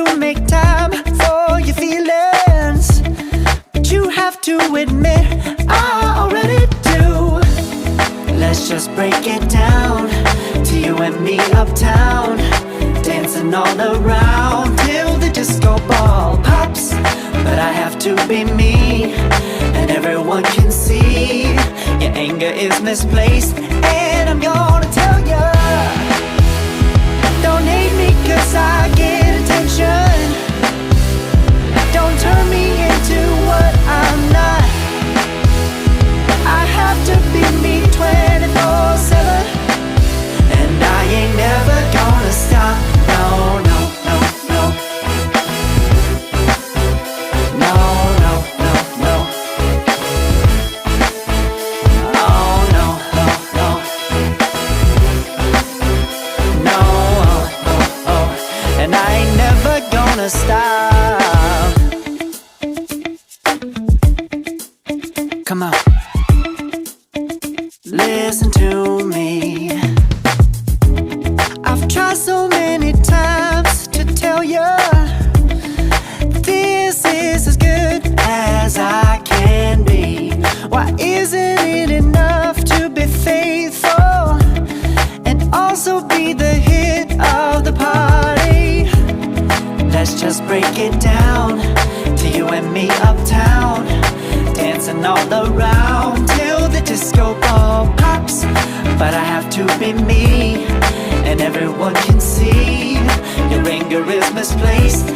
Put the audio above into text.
to make time for your feelings, but you have to admit I already do. Let's just break it down to you and me uptown, dancing all around till the disco ball pops. But I have to be me, and everyone can see your anger is misplaced. And I'm gonna tell ya, don't hate me 'cause I get attention. Don't turn me into what I'm not. I have to be me 24/7, and I ain't never gonna stop. No, no, no, no. No, no, no, no. Oh, no, no, no. No, oh, oh, oh. And I ain't never gonna stop. Come on, listen to me. I've tried so many times to tell you this is as good as I can be. Why isn't it enough to be faithful and also be the hit of the party? Let's just break it down to you and me uptown, dancing all around till the disco ball pops. But I have to be me, and everyone can see your anger is misplaced.